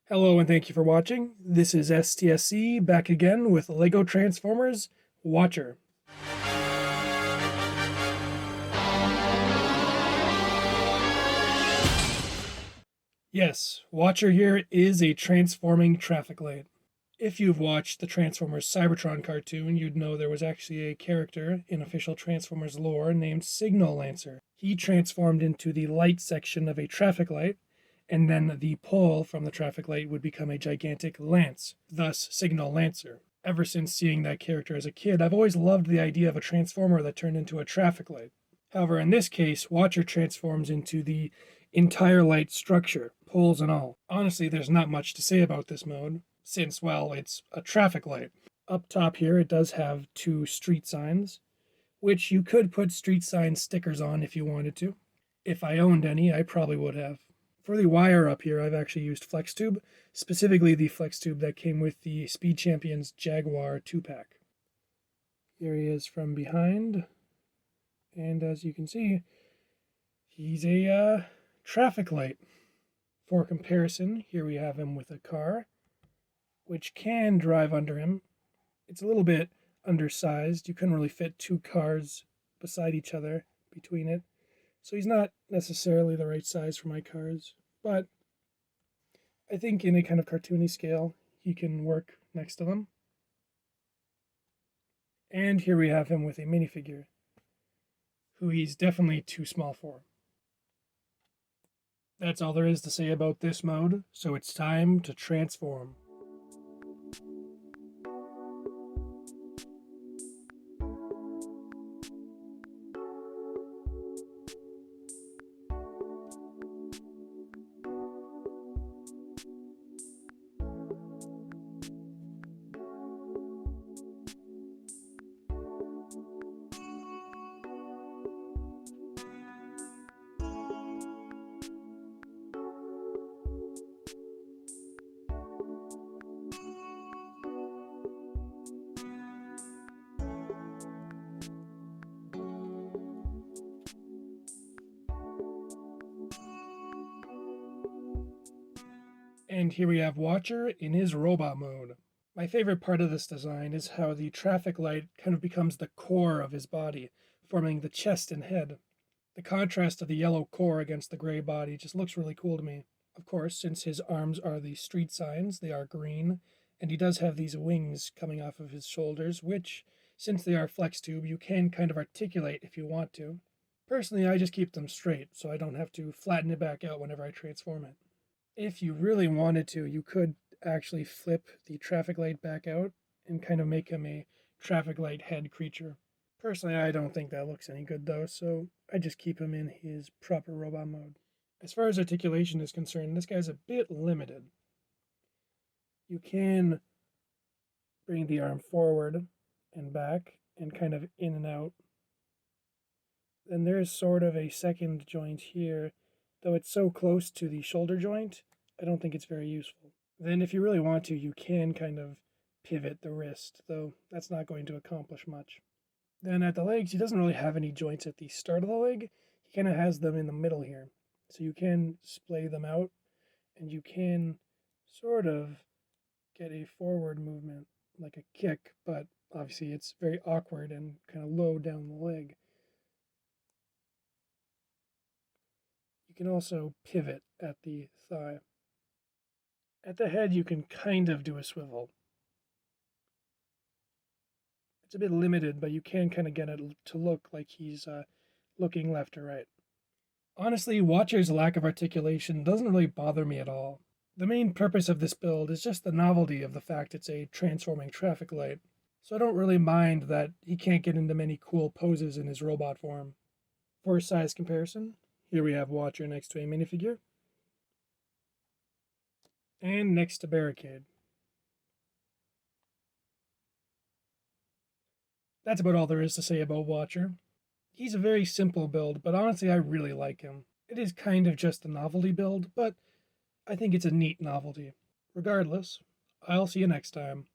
Hello and thank you for watching. This is STSC back again with LEGO Transformers Watcher. Yes, Watcher here is a transforming traffic light. If you've watched the Transformers Cybertron cartoon, you'd know there was actually a character in official Transformers lore named Signal Lancer. He transformed into the light section of a traffic light, and then the pole from the traffic light would become a gigantic lance, thus Signal Lancer. Ever since seeing that character as a kid, I've always loved the idea of a transformer that turned into a traffic light. However, in this case, Watcher transforms into the entire light structure, poles and all. Honestly, there's not much to say about this mode, since, well, it's a traffic light. Up top here, it does have two street signs, which you could put street sign stickers on if you wanted to. If I owned any, I probably would have. For the wire up here, I've actually used flex tube, specifically the flex tube that came with the Speed Champions Jaguar 2-pack. Here he is from behind, and as you can see, he's a traffic light. For comparison, here we have him with a car, which can drive under him. It's a little bit undersized. You couldn't really fit two cars beside each other between it. So he's not necessarily the right size for my cars, but I think in a kind of cartoony scale, he can work next to them. And here we have him with a minifigure, who he's definitely too small for. That's all there is to say about this mode, so it's time to transform. And here we have Watcher in his robot mode. My favorite part of this design is how the traffic light kind of becomes the core of his body, forming the chest and head. The contrast of the yellow core against the gray body just looks really cool to me. Of course, since his arms are the street signs, they are green, and he does have these wings coming off of his shoulders, which, since they are flex tube, you can kind of articulate if you want to. Personally, I just keep them straight, so I don't have to flatten it back out whenever I transform it. If you really wanted to, you could actually flip the traffic light back out and kind of make him a traffic light head creature. Personally, I don't think that looks any good though, so I just keep him in his proper robot mode. As far as articulation is concerned, this guy's a bit limited. You can bring the arm forward and back and kind of in and out. Then there's sort of a second joint here, though it's so close to the shoulder joint, I don't think it's very useful. Then if you really want to, you can kind of pivot the wrist, though that's not going to accomplish much. Then at the legs, he doesn't really have any joints at the start of the leg. He kind of has them in the middle here. So you can splay them out, and you can sort of get a forward movement, like a kick, but obviously it's very awkward and kind of low down the leg. You can also pivot at the thigh. At the head, you can kind of do a swivel. It's a bit limited, but you can kind of get it to look like he's looking left or right. Honestly, Watcher's lack of articulation doesn't really bother me at all. The main purpose of this build is just the novelty of the fact it's a transforming traffic light, so I don't really mind that he can't get into many cool poses in his robot form. For size comparison, here we have Watcher next to a minifigure, and next to Barricade. That's about all there is to say about Watcher. He's a very simple build, but honestly I really like him. It is kind of just a novelty build, but I think it's a neat novelty. Regardless, I'll see you next time.